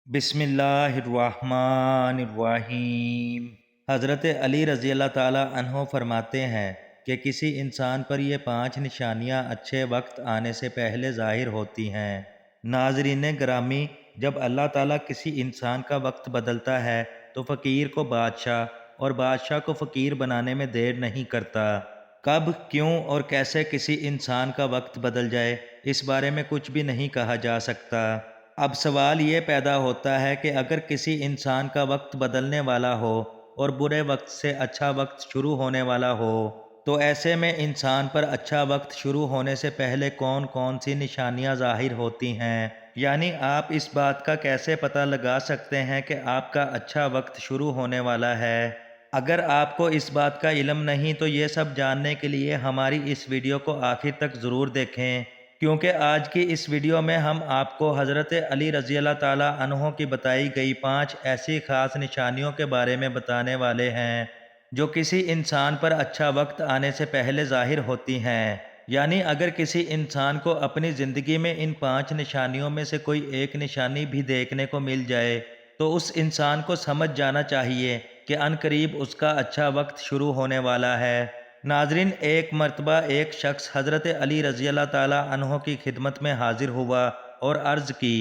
بسم اللہ الرحمن الرحیم۔ حضرت علی رضی اللہ تعالیٰ عنہ فرماتے ہیں کہ کسی انسان پر یہ 5 نشانیاں اچھے وقت آنے سے پہلے ظاہر ہوتی ہیں۔ ناظرین گرامی، جب اللہ تعالیٰ کسی انسان کا وقت بدلتا ہے تو فقیر کو بادشاہ اور بادشاہ کو فقیر بنانے میں دیر نہیں کرتا۔ کب، کیوں اور کیسے کسی انسان کا وقت بدل جائے، اس بارے میں کچھ بھی نہیں کہا جا سکتا۔ اب سوال یہ پیدا ہوتا ہے کہ اگر کسی انسان کا وقت بدلنے والا ہو اور برے وقت سے اچھا وقت شروع ہونے والا ہو، تو ایسے میں انسان پر اچھا وقت شروع ہونے سے پہلے کون کون سی نشانیاں ظاہر ہوتی ہیں؟ یعنی آپ اس بات کا کیسے پتہ لگا سکتے ہیں کہ آپ کا اچھا وقت شروع ہونے والا ہے؟ اگر آپ کو اس بات کا علم نہیں تو یہ سب جاننے کے لیے ہماری اس ویڈیو کو آخر تک ضرور دیکھیں، کیونکہ آج کی اس ویڈیو میں ہم آپ کو حضرت علی رضی اللہ تعالیٰ عنہ کی بتائی گئی 5 ایسی خاص نشانیوں کے بارے میں بتانے والے ہیں جو کسی انسان پر اچھا وقت آنے سے پہلے ظاہر ہوتی ہیں۔ یعنی اگر کسی انسان کو اپنی زندگی میں ان 5 نشانیوں میں سے کوئی ایک نشانی بھی دیکھنے کو مل جائے تو اس انسان کو سمجھ جانا چاہیے کہ عنقریب اس کا اچھا وقت شروع ہونے والا ہے۔ ناظرین، ایک مرتبہ ایک شخص حضرت علی رضی اللہ تعالیٰ عنہ کی خدمت میں حاضر ہوا اور عرض کی،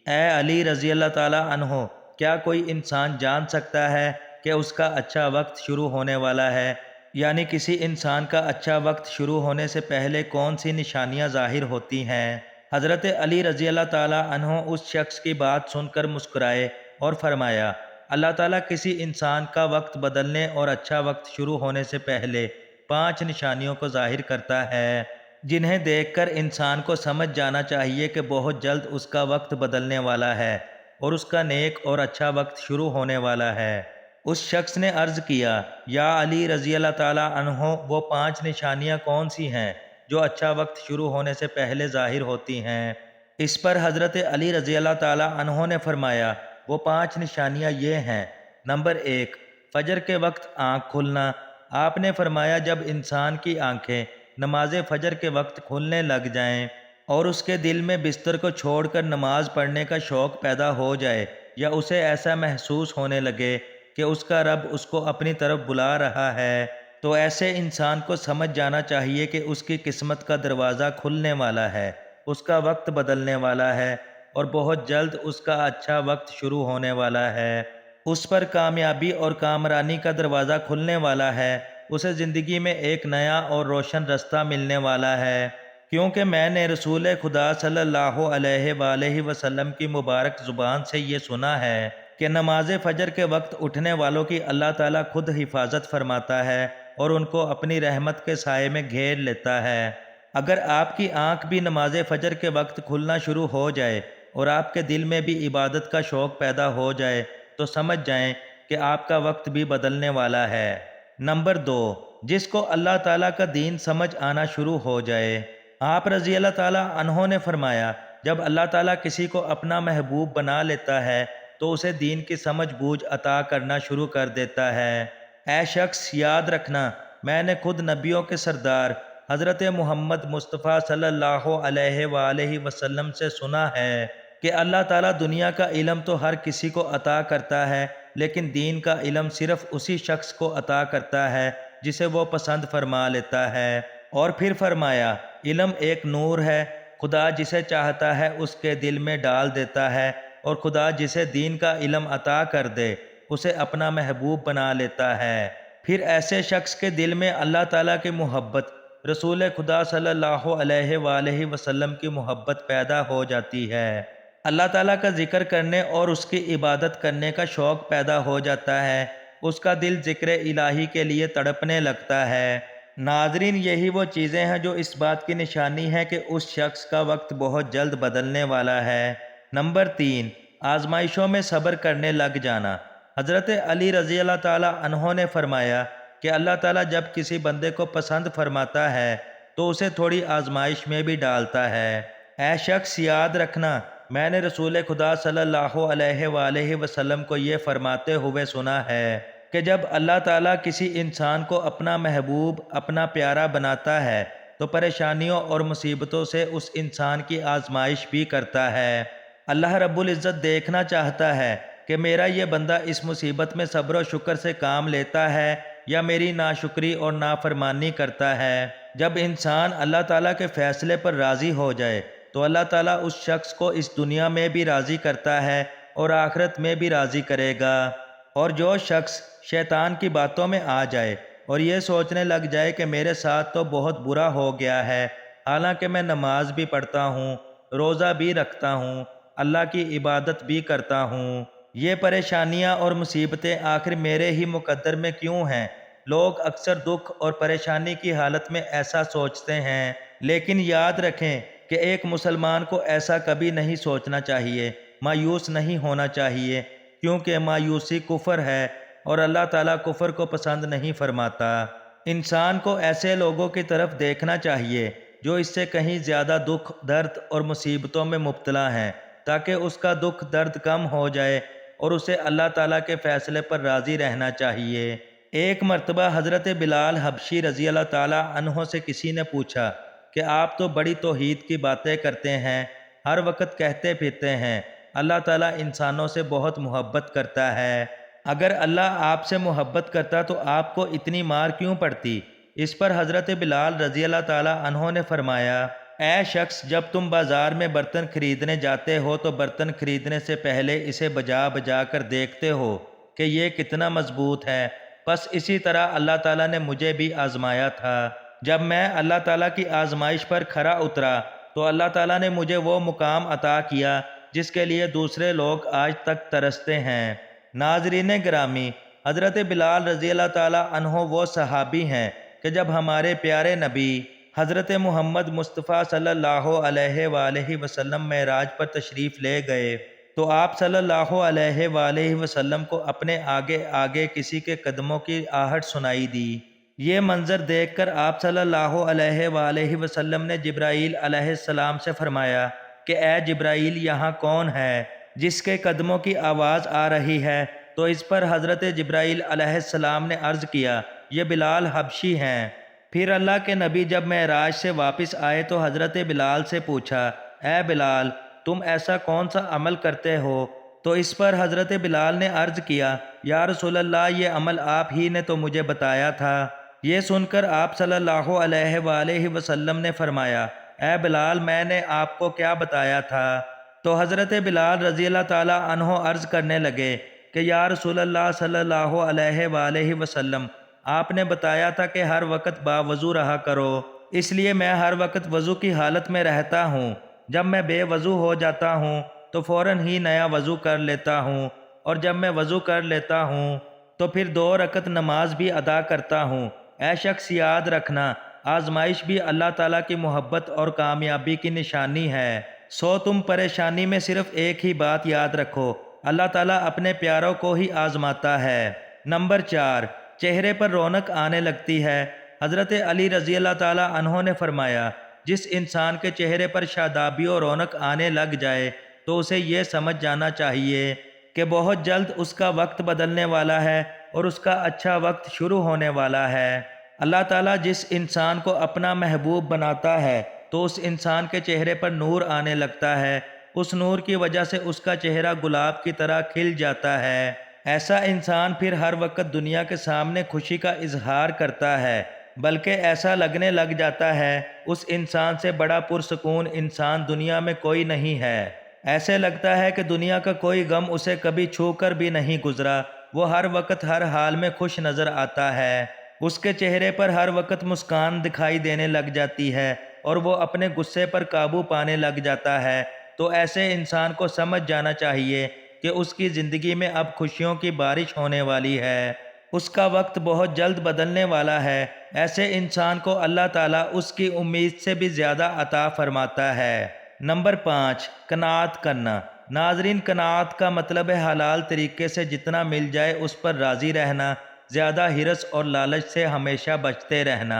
اے علی رضی اللہ تعالیٰ عنہ، کیا کوئی انسان جان سکتا ہے کہ اس کا اچھا وقت شروع ہونے والا ہے؟ یعنی کسی انسان کا اچھا وقت شروع ہونے سے پہلے کون سی نشانیاں ظاہر ہوتی ہیں؟ حضرت علی رضی اللہ تعالیٰ عنہ اس شخص کی بات سن کر مسکرائے اور فرمایا، اللہ تعالیٰ کسی انسان کا وقت بدلنے اور اچھا وقت شروع ہونے سے پہلے 5 نشانیوں کو ظاہر کرتا ہے، جنہیں دیکھ کر انسان کو سمجھ جانا چاہیے کہ بہت جلد اس کا وقت بدلنے والا ہے اور اس کا نیک اور اچھا وقت شروع ہونے والا ہے۔ اس شخص نے عرض کیا، یا علی رضی اللہ تعالیٰ عنہ، وہ 5 نشانیاں کون سی ہیں جو اچھا وقت شروع ہونے سے پہلے ظاہر ہوتی ہیں؟ اس پر حضرت علی رضی اللہ تعالیٰ عنہ نے فرمایا، وہ 5 نشانیاں یہ ہیں۔ نمبر 1، فجر کے وقت آنکھ کھلنا۔ آپ نے فرمایا، جب انسان کی آنکھیں نماز فجر کے وقت کھلنے لگ جائیں اور اس کے دل میں بستر کو چھوڑ کر نماز پڑھنے کا شوق پیدا ہو جائے، یا اسے ایسا محسوس ہونے لگے کہ اس کا رب اس کو اپنی طرف بلا رہا ہے، تو ایسے انسان کو سمجھ جانا چاہیے کہ اس کی قسمت کا دروازہ کھلنے والا ہے، اس کا وقت بدلنے والا ہے اور بہت جلد اس کا اچھا وقت شروع ہونے والا ہے۔ اس پر کامیابی اور کامرانی کا دروازہ کھلنے والا ہے، اسے زندگی میں ایک نیا اور روشن رستہ ملنے والا ہے، کیونکہ میں نے رسول خدا صلی اللہ علیہ وآلہ وسلم کی مبارک زبان سے یہ سنا ہے کہ نماز فجر کے وقت اٹھنے والوں کی اللہ تعالیٰ خود حفاظت فرماتا ہے اور ان کو اپنی رحمت کے سائے میں گھیر لیتا ہے۔ اگر آپ کی آنکھ بھی نماز فجر کے وقت کھلنا شروع ہو جائے اور آپ کے دل میں بھی عبادت کا شوق پیدا ہو جائے تو سمجھ جائیں کہ آپ کا وقت بھی بدلنے والا ہے۔ نمبر 2، جس کو اللہ تعالیٰ کا دین سمجھ آنا شروع ہو جائے۔ آپ رضی اللہ تعالیٰ عنہ نے فرمایا، جب اللہ تعالیٰ کسی کو اپنا محبوب بنا لیتا ہے تو اسے دین کی سمجھ بوجھ عطا کرنا شروع کر دیتا ہے۔ اے شخص، یاد رکھنا، میں نے خود نبیوں کے سردار حضرت محمد مصطفیٰ صلی اللہ علیہ وآلہ وسلم سے سنا ہے کہ اللہ تعالیٰ دنیا کا علم تو ہر کسی کو عطا کرتا ہے، لیکن دین کا علم صرف اسی شخص کو عطا کرتا ہے جسے وہ پسند فرما لیتا ہے۔ اور پھر فرمایا، علم ایک نور ہے، خدا جسے چاہتا ہے اس کے دل میں ڈال دیتا ہے، اور خدا جسے دین کا علم عطا کر دے اسے اپنا محبوب بنا لیتا ہے۔ پھر ایسے شخص کے دل میں اللہ تعالیٰ کی محبت، رسول خدا صلی اللہ علیہ وآلہ وسلم کی محبت پیدا ہو جاتی ہے، اللہ تعالیٰ کا ذکر کرنے اور اس کی عبادت کرنے کا شوق پیدا ہو جاتا ہے، اس کا دل ذکر الہی کے لیے تڑپنے لگتا ہے۔ ناظرین، یہی وہ چیزیں ہیں جو اس بات کی نشانی ہے کہ اس شخص کا وقت بہت جلد بدلنے والا ہے۔ نمبر 3، آزمائشوں میں صبر کرنے لگ جانا۔ حضرت علی رضی اللہ تعالیٰ عنہ نے فرمایا کہ اللہ تعالیٰ جب کسی بندے کو پسند فرماتا ہے تو اسے تھوڑی آزمائش میں بھی ڈالتا ہے۔ اے شخص، یاد رکھنا، میں نے رسول خدا صلی اللہ علیہ وآلہ وسلم کو یہ فرماتے ہوئے سنا ہے کہ جب اللہ تعالیٰ کسی انسان کو اپنا محبوب، اپنا پیارا بناتا ہے تو پریشانیوں اور مصیبتوں سے اس انسان کی آزمائش بھی کرتا ہے۔ اللہ رب العزت دیکھنا چاہتا ہے کہ میرا یہ بندہ اس مصیبت میں صبر و شکر سے کام لیتا ہے یا میری ناشکری اور نافرمانی کرتا ہے۔ جب انسان اللہ تعالیٰ کے فیصلے پر راضی ہو جائے تو اللہ تعالیٰ اس شخص کو اس دنیا میں بھی راضی کرتا ہے اور آخرت میں بھی راضی کرے گا۔ اور جو شخص شیطان کی باتوں میں آ جائے اور یہ سوچنے لگ جائے کہ میرے ساتھ تو بہت برا ہو گیا ہے، حالانکہ میں نماز بھی پڑھتا ہوں، روزہ بھی رکھتا ہوں، اللہ کی عبادت بھی کرتا ہوں، یہ پریشانیاں اور مصیبتیں آخر میرے ہی مقدر میں کیوں ہیں؟ لوگ اکثر دکھ اور پریشانی کی حالت میں ایسا سوچتے ہیں، لیکن یاد رکھیں کہ ایک مسلمان کو ایسا کبھی نہیں سوچنا چاہیے، مایوس نہیں ہونا چاہیے، کیونکہ مایوسی کفر ہے اور اللہ تعالیٰ کفر کو پسند نہیں فرماتا۔ انسان کو ایسے لوگوں کی طرف دیکھنا چاہیے جو اس سے کہیں زیادہ دکھ، درد اور مصیبتوں میں مبتلا ہیں، تاکہ اس کا دکھ درد کم ہو جائے اور اسے اللہ تعالیٰ کے فیصلے پر راضی رہنا چاہیے۔ ایک مرتبہ حضرت بلال حبشی رضی اللہ تعالیٰ عنہ سے کسی نے پوچھا کہ آپ تو بڑی توحید کی باتیں کرتے ہیں، ہر وقت کہتے پھرتے ہیں اللہ تعالیٰ انسانوں سے بہت محبت کرتا ہے، اگر اللہ آپ سے محبت کرتا تو آپ کو اتنی مار کیوں پڑتی؟ اس پر حضرت بلال رضی اللہ تعالیٰ عنہ نے فرمایا، اے شخص، جب تم بازار میں برتن خریدنے جاتے ہو تو برتن خریدنے سے پہلے اسے بجا بجا کر دیکھتے ہو کہ یہ کتنا مضبوط ہے، بس اسی طرح اللہ تعالیٰ نے مجھے بھی آزمایا تھا۔ جب میں اللہ تعالیٰ کی آزمائش پر کھرا اترا تو اللہ تعالیٰ نے مجھے وہ مقام عطا کیا جس کے لیے دوسرے لوگ آج تک ترستے ہیں۔ ناظرین گرامی، حضرت بلال رضی اللہ تعالیٰ عنہ وہ صحابی ہیں کہ جب ہمارے پیارے نبی حضرت محمد مصطفیٰ صلی اللہ علیہ وآلہ وسلم معراج پر تشریف لے گئے تو آپ صلی اللہ علیہ وآلہ وسلم کو اپنے آگے آگے کسی کے قدموں کی آہٹ سنائی دی۔ یہ منظر دیکھ کر آپ صلی اللہ علیہ وآلہ وسلم نے جبرائیل علیہ السلام سے فرمایا کہ اے جبرائیل، یہاں کون ہے جس کے قدموں کی آواز آ رہی ہے؟ تو اس پر حضرت جبرائیل علیہ السلام نے عرض کیا، یہ بلال حبشی ہیں۔ پھر اللہ کے نبی جب معراج سے واپس آئے تو حضرت بلال سے پوچھا، اے بلال، تم ایسا کون سا عمل کرتے ہو؟ تو اس پر حضرت بلال نے عرض کیا، یا رسول اللہ، یہ عمل آپ ہی نے تو مجھے بتایا تھا۔ یہ سن کر آپ صلی اللہ علیہ وآلہ وسلم نے فرمایا، اے بلال، میں نے آپ کو کیا بتایا تھا؟ تو حضرت بلال رضی اللہ تعالیٰ عنہ عرض کرنے لگے کہ یا رسول اللہ صلی اللہ علیہ وآلہ وسلم، آپ نے بتایا تھا کہ ہر وقت باوضو رہا کرو، اس لیے میں ہر وقت وضو کی حالت میں رہتا ہوں۔ جب میں بے وضو ہو جاتا ہوں تو فوراً ہی نیا وضو کر لیتا ہوں، اور جب میں وضو کر لیتا ہوں تو پھر 2 رکعت نماز بھی ادا کرتا ہوں۔ اے شخص، یاد رکھنا، آزمائش بھی اللہ تعالیٰ کی محبت اور کامیابی کی نشانی ہے، سو تم پریشانی میں صرف ایک ہی بات یاد رکھو، اللہ تعالیٰ اپنے پیاروں کو ہی آزماتا ہے۔ نمبر 4، چہرے پر رونق آنے لگتی ہے۔ حضرت علی رضی اللہ تعالیٰ عنہ نے فرمایا، جس انسان کے چہرے پر شادابی و رونق آنے لگ جائے تو اسے یہ سمجھ جانا چاہیے کہ بہت جلد اس کا وقت بدلنے والا ہے اور اس کا اچھا وقت شروع ہونے والا ہے۔ اللہ تعالیٰ جس انسان کو اپنا محبوب بناتا ہے تو اس انسان کے چہرے پر نور آنے لگتا ہے، اس نور کی وجہ سے اس کا چہرہ گلاب کی طرح کھل جاتا ہے۔ ایسا انسان پھر ہر وقت دنیا کے سامنے خوشی کا اظہار کرتا ہے، بلکہ ایسا لگنے لگ جاتا ہے اس انسان سے بڑا پرسکون انسان دنیا میں کوئی نہیں ہے۔ ایسے لگتا ہے کہ دنیا کا کوئی غم اسے کبھی چھو کر بھی نہیں گزرا، وہ ہر وقت ہر حال میں خوش نظر آتا ہے، اس کے چہرے پر ہر وقت مسکان دکھائی دینے لگ جاتی ہے اور وہ اپنے غصے پر قابو پانے لگ جاتا ہے۔ تو ایسے انسان کو سمجھ جانا چاہیے کہ اس کی زندگی میں اب خوشیوں کی بارش ہونے والی ہے، اس کا وقت بہت جلد بدلنے والا ہے۔ ایسے انسان کو اللہ تعالیٰ اس کی امید سے بھی زیادہ عطا فرماتا ہے۔ نمبر 5، قناعت کرنا۔ ناظرین، قناعت کا مطلب ہے حلال طریقے سے جتنا مل جائے اس پر راضی رہنا، زیادہ ہرس اور لالچ سے ہمیشہ بچتے رہنا۔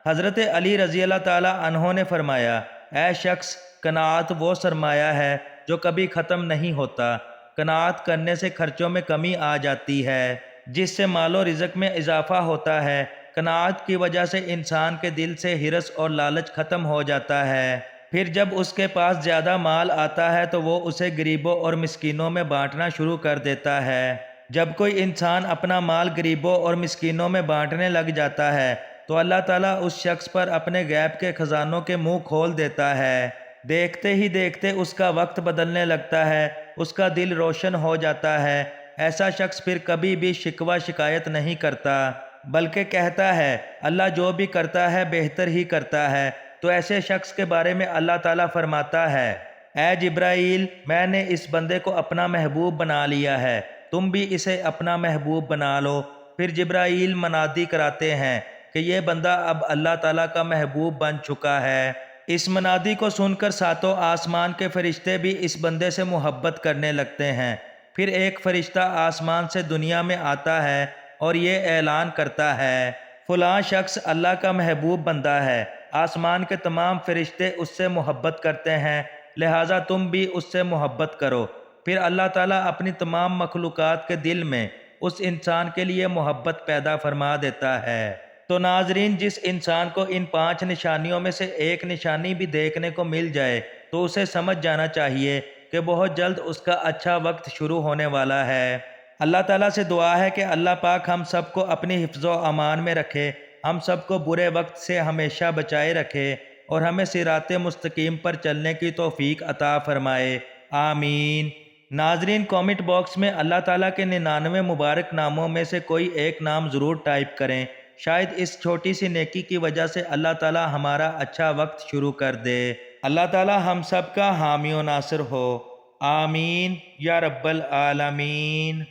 حضرت علی رضی اللہ تعالیٰ عنہ نے فرمایا، اے شخص، قناعت وہ سرمایہ ہے جو کبھی ختم نہیں ہوتا۔ قناعت کرنے سے خرچوں میں کمی آ جاتی ہے، جس سے مال و رزق میں اضافہ ہوتا ہے۔ قناعت کی وجہ سے انسان کے دل سے ہرس اور لالچ ختم ہو جاتا ہے۔ پھر جب اس کے پاس زیادہ مال آتا ہے تو وہ اسے غریبوں اور مسکینوں میں بانٹنا شروع کر دیتا ہے۔ جب کوئی انسان اپنا مال غریبوں اور مسکینوں میں بانٹنے لگ جاتا ہے تو اللہ تعالیٰ اس شخص پر اپنے غیب کے خزانوں کے منہ کھول دیتا ہے۔ دیکھتے ہی دیکھتے اس کا وقت بدلنے لگتا ہے، اس کا دل روشن ہو جاتا ہے۔ ایسا شخص پھر کبھی بھی شکوہ شکایت نہیں کرتا، بلکہ کہتا ہے اللہ جو بھی کرتا ہے بہتر ہی کرتا ہے۔ تو ایسے شخص کے بارے میں اللہ تعالیٰ فرماتا ہے، اے جبرائیل، میں نے اس بندے کو اپنا محبوب بنا لیا ہے، تم بھی اسے اپنا محبوب بنا لو۔ پھر جبرائیل منادی کراتے ہیں کہ یہ بندہ اب اللہ تعالیٰ کا محبوب بن چکا ہے۔ اس منادی کو سن کر ساتوں آسمان کے فرشتے بھی اس بندے سے محبت کرنے لگتے ہیں۔ پھر ایک فرشتہ آسمان سے دنیا میں آتا ہے اور یہ اعلان کرتا ہے، فلاں شخص اللہ کا محبوب بندہ ہے، آسمان کے تمام فرشتے اس سے محبت کرتے ہیں، لہٰذا تم بھی اس سے محبت کرو۔ پھر اللہ تعالیٰ اپنی تمام مخلوقات کے دل میں اس انسان کے لیے محبت پیدا فرما دیتا ہے۔ تو ناظرین، جس انسان کو ان 5 نشانیوں میں سے ایک نشانی بھی دیکھنے کو مل جائے تو اسے سمجھ جانا چاہیے کہ بہت جلد اس کا اچھا وقت شروع ہونے والا ہے۔ اللہ تعالیٰ سے دعا ہے کہ اللہ پاک ہم سب کو اپنی حفظ و امان میں رکھے، ہم سب کو برے وقت سے ہمیشہ بچائے رکھے اور ہمیں صراط مستقیم پر چلنے کی توفیق عطا فرمائے، آمین۔ ناظرین، کامنٹ باکس میں اللہ تعالیٰ کے 99 مبارک ناموں میں سے کوئی ایک نام ضرور ٹائپ کریں، شاید اس چھوٹی سی نیکی کی وجہ سے اللہ تعالیٰ ہمارا اچھا وقت شروع کر دے۔ اللہ تعالیٰ ہم سب کا حامی و ناصر ہو، آمین یا رب العالمین۔